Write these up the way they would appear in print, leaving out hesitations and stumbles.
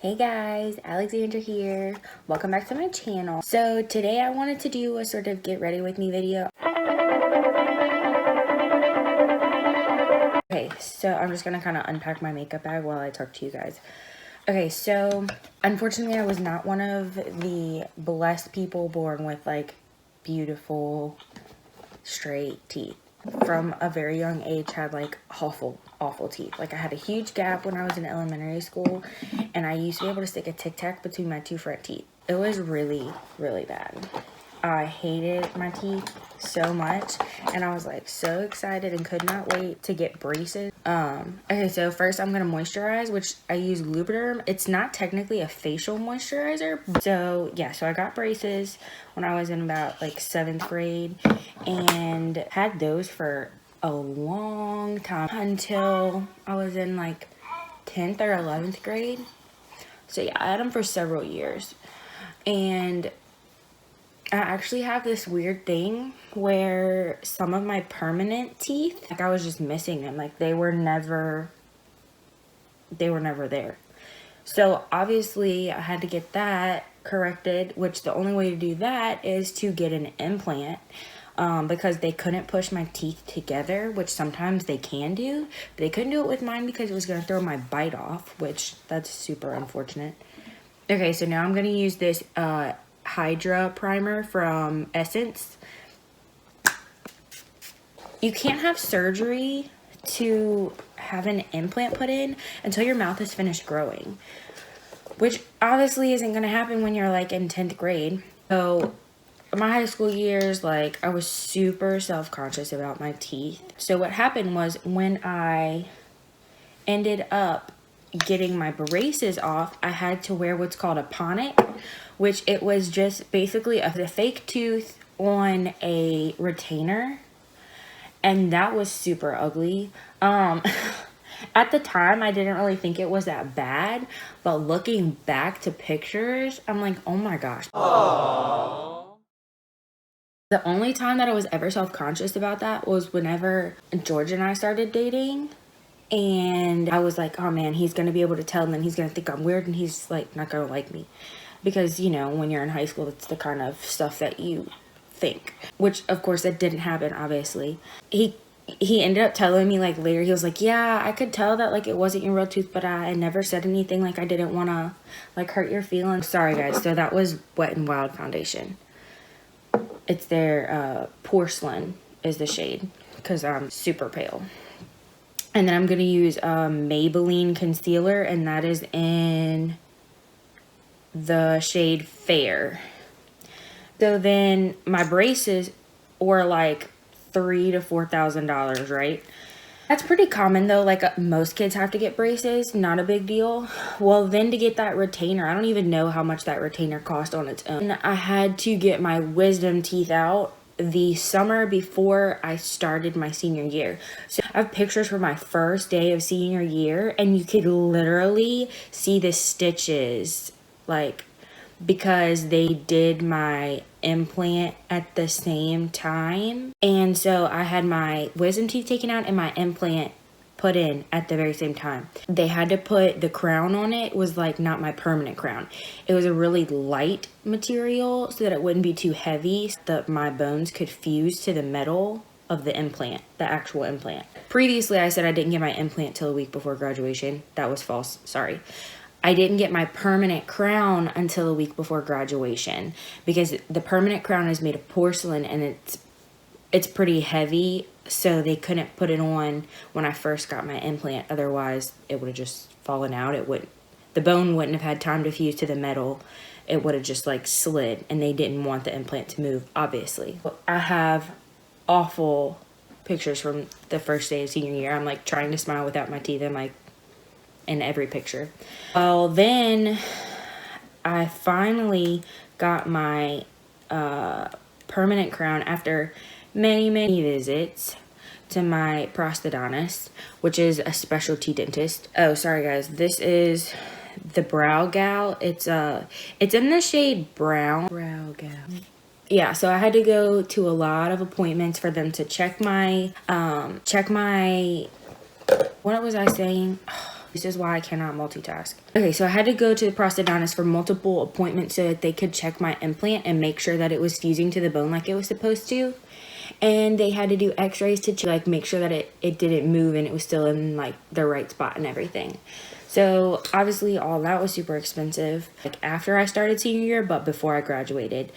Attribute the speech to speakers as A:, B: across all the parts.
A: Hey guys, Alexandra here. Welcome back to my channel. So today I wanted to do a sort of get ready with me video. Okay, so I'm just gonna kind of unpack my makeup bag while I talk to you guys. Okay, so unfortunately I was not one of the blessed people born with like beautiful straight teeth. From a very young age had like awful teeth. Like I had a huge gap when I was in elementary school, and I used to be able to stick a Tic Tac between my two front teeth. It was really bad. I hated my teeth so much, and I was like so excited and could not wait to get braces. Okay, so first I'm gonna moisturize, which I use Lubriderm. It's not technically a facial moisturizer, so yeah, so I got braces when I was in about like 7th grade and had those for a long time until I was in like 10th or 11th grade. So yeah, I had them for several years, and I actually have this weird thing where some of my permanent teeth, like I was just missing them. Like they were never there. So obviously I had to get that corrected, which the only way to do that is to get an implant, because they couldn't push my teeth together, which sometimes they can do. But they couldn't do it with mine because it was going to throw my bite off, which that's super unfortunate. Okay, so now I'm going to use this Hydra primer from Essence. You can't have surgery to have an implant put in until your mouth is finished growing, which obviously isn't going to happen when you're like in 10th grade. So my high school years, like I was super self-conscious about my teeth. So what happened was when I ended up getting my braces off, I had to wear what's called a ponnet, which it was just basically a fake tooth on a retainer, and that was super ugly. At the time I didn't really think it was that bad, but looking back to pictures, I'm like, oh my gosh. Aww. The only time that I was ever self-conscious about that was whenever George and I started dating. And I was like, oh man, he's going to be able to tell, and then he's going to think I'm weird, and he's like not going to like me. Because, you know, when you're in high school, it's the kind of stuff that you think. Which, of course, that didn't happen, obviously. He ended up telling me, like, later, he was like, yeah, I could tell that, like, it wasn't your real tooth, but I never said anything. Like, I didn't want to, like, hurt your feelings. Sorry, guys. So that was Wet n Wild foundation. It's their porcelain is the shade, because I'm super pale. And then I'm going to use Maybelline concealer, and that is in the shade Fair. So then my braces were like $3,000 to $4,000, right? That's pretty common though. Like most kids have to get braces, not a big deal. Well, then to get that retainer, I don't even know how much that retainer cost on its own. I had to get my wisdom teeth out the summer before I started my senior year. So I have pictures from my first day of senior year, and you could literally see the stitches, like, because they did my implant at the same time. And so I had my wisdom teeth taken out and my implant put in at the very same time. They had to put the crown on it. It was like not my permanent crown. It was a really light material so that it wouldn't be too heavy, so that my bones could fuse to the metal of the implant, the actual implant. Previously, I said I didn't get my implant till a week before graduation. That was false, sorry. I didn't get my permanent crown until a week before graduation, because the permanent crown is made of porcelain and it's pretty heavy, so they couldn't put it on when I first got my implant. Otherwise, it would have just fallen out. The bone wouldn't have had time to fuse to the metal. It would have just like slid, and they didn't want the implant to move, obviously. I have awful pictures from the first day of senior year. I'm like trying to smile without my teeth. I'm like in every picture. Well, then I finally got my permanent crown after many visits to my prosthodontist, which is a specialty dentist. Oh, sorry guys, this is the Brow Gal. It's in the shade brown. Brow Gal. Yeah, so I had to go to a lot of appointments for them to check my what was I saying? This is why I cannot multitask. Okay, so I had to go to the prosthodontist for multiple appointments so that they could check my implant and make sure that it was fusing to the bone like it was supposed to. And they had to do x-rays to like make sure that it didn't move and it was still in like the right spot and everything. So obviously all that was super expensive, like after I started senior year, but before I graduated.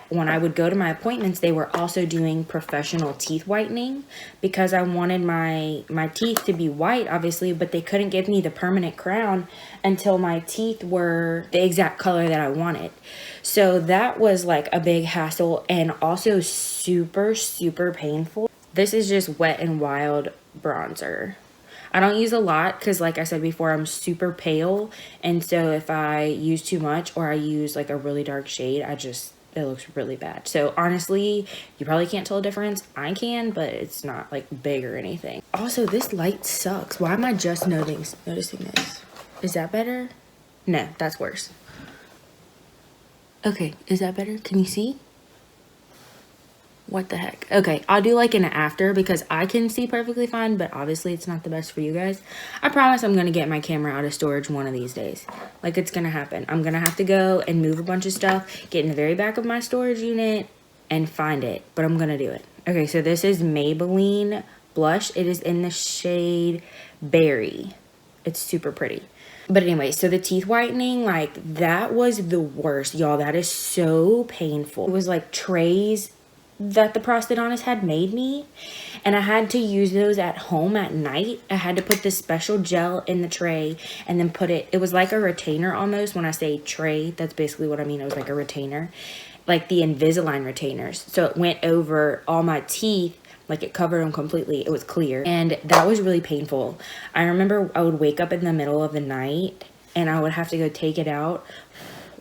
A: When I would go to my appointments, they were also doing professional teeth whitening because I wanted my teeth to be white, obviously, but they couldn't give me the permanent crown until my teeth were the exact color that I wanted. So that was like a big hassle and also super, super painful. This is just Wet n Wild bronzer. I don't use a lot because, like I said before, I'm super pale. And so if I use too much or I use like a really dark shade, it looks really bad. So honestly, you probably can't tell a difference. I can, but it's not like big or anything. Also, this light sucks. Why am I just noticing this? Is that better? No, that's worse. Okay, is that better? Can you see? What the heck? Okay, I'll do like an after because I can see perfectly fine, but obviously it's not the best for you guys. I promise I'm gonna get my camera out of storage one of these days. Like, it's gonna happen. I'm gonna have to go and move a bunch of stuff, get in the very back of my storage unit and find it, but I'm gonna do it. Okay, so this is Maybelline blush. It is in the shade Berry. It's super pretty. But anyway, so the teeth whitening, like, that was the worst, y'all. That is so painful. It was like trays that the prosthodontist had made me, and I had to use those at home at night. I had to put this special gel in the tray and then it was like a retainer almost. When I say tray, that's basically what I mean. It was like a retainer, like the Invisalign retainers. So it went over all my teeth, like it covered them completely. It was clear, and that was really painful. I remember I would wake up in the middle of the night and I would have to go take it out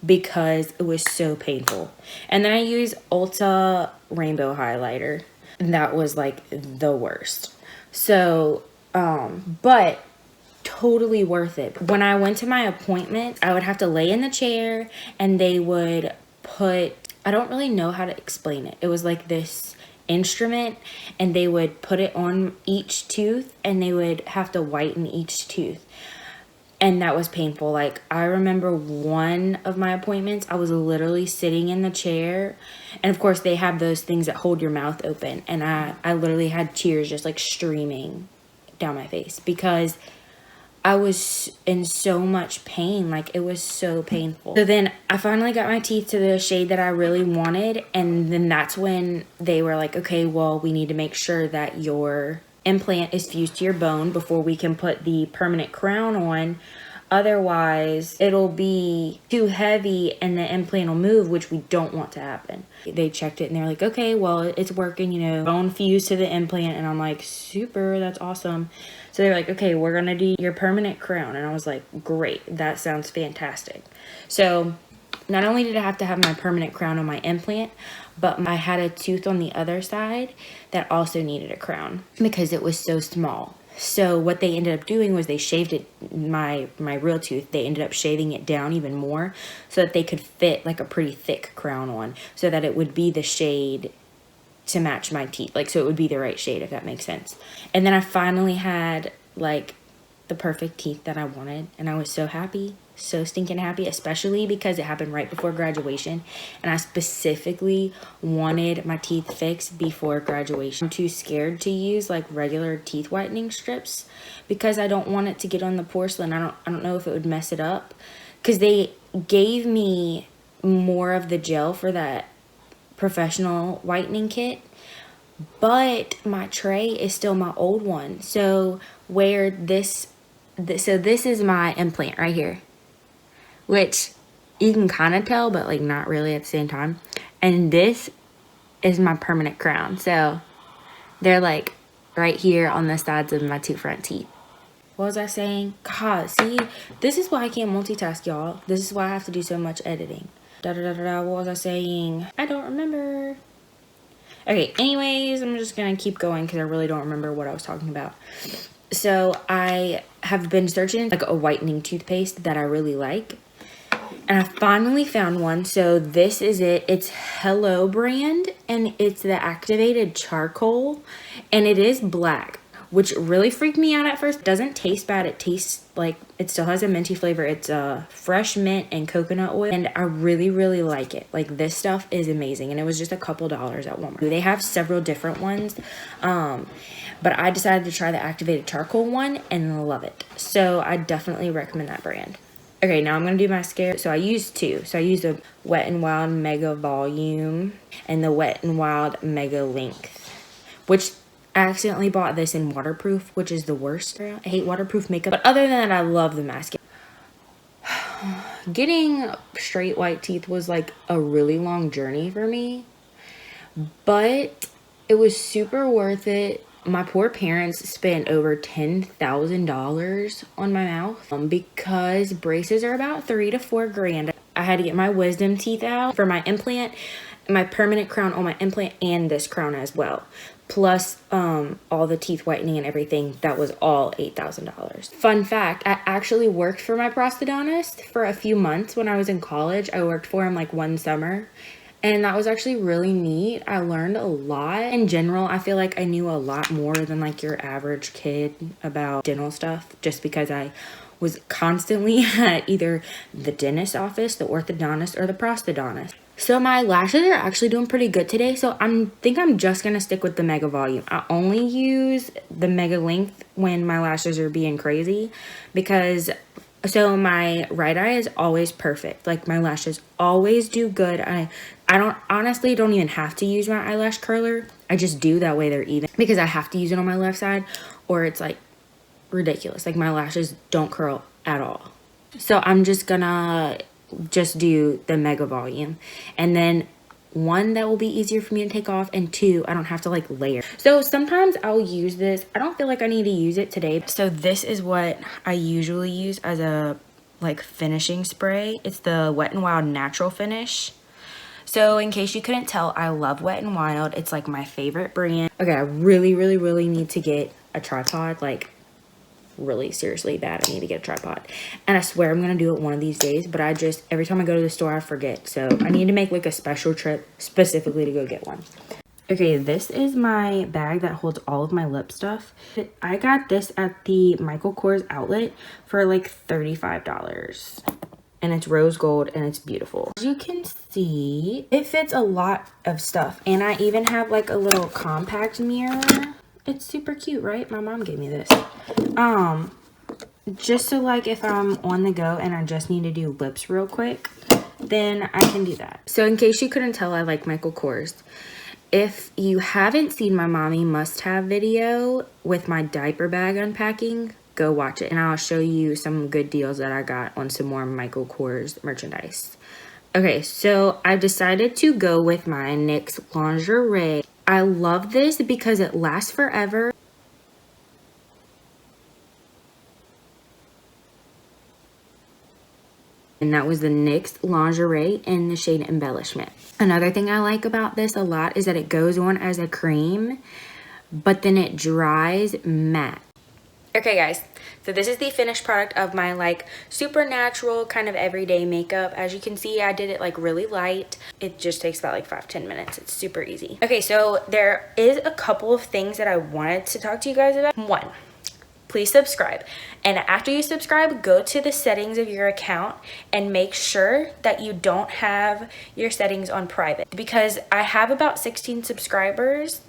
A: because it was so painful. And then I used Ulta rainbow highlighter, and that was like the worst. So but totally worth it. When I went to my appointment, I would have to lay in the chair and they would put, I don't really know how to explain it. It was like this instrument and they would put it on each tooth and they would have to whiten each tooth. And that was painful. Like, I remember one of my appointments, I was literally sitting in the chair. And of course, they have those things that hold your mouth open. And I literally had tears just like streaming down my face because I was in so much pain. Like, it was so painful. So then I finally got my teeth to the shade that I really wanted. And then that's when they were like, okay, well, we need to make sure that your implant is fused to your bone before we can put the permanent crown on. Otherwise, it'll be too heavy and the implant will move, which we don't want to happen. They checked it and they're like, okay, well, it's working, you know, bone fused to the implant. And I'm like, super, that's awesome. So they're like, okay, we're gonna do your permanent crown. And I was like, great, that sounds fantastic. So not only did I have to have my permanent crown on my implant, but I had a tooth on the other side that also needed a crown because it was so small. So what they ended up doing was they shaved it, my real tooth, they ended up shaving it down even more so that they could fit like a pretty thick crown on so that it would be the shade to match my teeth. Like, so it would be the right shade, if that makes sense. And then I finally had like the perfect teeth that I wanted, and I was so happy. So stinking happy, especially because it happened right before graduation and I specifically wanted my teeth fixed before graduation. I'm too scared to use like regular teeth whitening strips because I don't want it to get on the porcelain. I don't know if it would mess it up because they gave me more of the gel for that professional whitening kit, but my tray is still my old one. So where this is my implant right here, which you can kind of tell, but like not really at the same time. And this is my permanent crown. So they're like right here on the sides of my two front teeth. What was I saying? God, see, this is why I can't multitask, y'all. This is why I have to do so much editing. What was I saying? I don't remember. Okay, anyways, I'm just gonna keep going because I really don't remember what I was talking about. So I have been searching like a whitening toothpaste that I really like. And I finally found one. So this is it. It's Hello brand and it's the activated charcoal and it is black, which really freaked me out at first. It doesn't taste bad. It tastes like it still has a minty flavor. It's fresh mint and coconut oil, and I really, really like it. Like, this stuff is amazing, and it was just a couple dollars at Walmart. They have several different ones, but I decided to try the activated charcoal one and love it. So I definitely recommend that brand. Okay, now I'm going to do mascara. So I used two. So I used the Wet n Wild Mega Volume and the Wet n Wild Mega Length, which I accidentally bought this in waterproof, which is the worst. I hate waterproof makeup. But other than that, I love the mascara. Getting straight white teeth was like a really long journey for me, but it was super worth it. My poor parents spent over $10,000 on my mouth because braces are about $3 to $4 grand. I had to get my wisdom teeth out for my implant, my permanent crown on my implant, and this crown as well. Plus all the teeth whitening and everything. That was all $8,000. Fun fact, I actually worked for my prosthodontist for a few months when I was in college. I worked for him like one summer. And that was actually really neat. I learned a lot. In general, I feel like I knew a lot more than like your average kid about dental stuff, just because I was constantly at either the dentist office, the orthodontist, or the prosthodontist. So my lashes are actually doing pretty good today. So I think I'm just going to stick with the Mega Volume. I only use the Mega Length when my lashes are being crazy, because so my right eye is always perfect. Like, my lashes always do good. I honestly don't even have to use my eyelash curler. I just do, that way they're even, because I have to use it on my left side or it's like ridiculous. Like, my lashes don't curl at all. So I'm just gonna do the Mega Volume, and then one, that will be easier for me to take off, and two, I don't have to like layer. So sometimes I'll use this. I don't feel like I need to use it today. So this is what I usually use as a like finishing spray. It's the Wet n Wild Natural Finish. So in case you couldn't tell, I love Wet n Wild. It's like my favorite brand. Okay, I really, really, really need to get a tripod. Like, really seriously bad, I need to get a tripod, and I swear I'm gonna do it one of these days, but I just, every time I go to the store I forget. So I need to make like a special trip specifically to go get one. Okay, this is my bag that holds all of my lip stuff. I got this at the Michael Kors outlet for like $35, and it's rose gold and it's beautiful. As you can see, it fits a lot of stuff, and I even have like a little compact mirror. It's super cute, right? My mom gave me this. Just so like if I'm on the go and I just need to do lips real quick, then I can do that. So in case you couldn't tell, I like Michael Kors. If you haven't seen my mommy must-have video with my diaper bag unpacking, go watch it. And I'll show you some good deals that I got on some more Michael Kors merchandise. Okay, so I decided to go with my NYX lingerie. I love this because it lasts forever. And that was the NYX lingerie in the shade Embellishment. Another thing I like about this a lot is that it goes on as a cream, but then it dries matte. Okay guys, so this is the finished product of my like super natural kind of everyday makeup. As you can see, I did it like really light. It just takes about like 5-10 minutes. It's super easy. Okay, so there is a couple of things that I wanted to talk to you guys about. One, please subscribe. And after you subscribe, go to the settings of your account and make sure that you don't have your settings on private, because I have about 16 subscribers,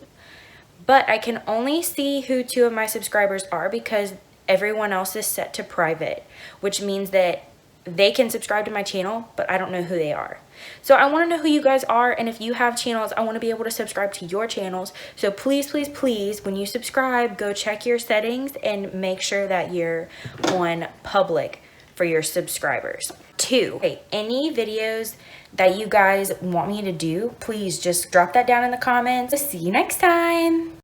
A: but I can only see who 2 of my subscribers are because everyone else is set to private, which means that they can subscribe to my channel, but I don't know who they are. So I want to know who you guys are, and if you have channels, I want to be able to subscribe to your channels. So please, please, please, when you subscribe, go check your settings and make sure that you're on public for your subscribers. 2, okay, any videos that you guys want me to do, please just drop that down in the comments. See you next time.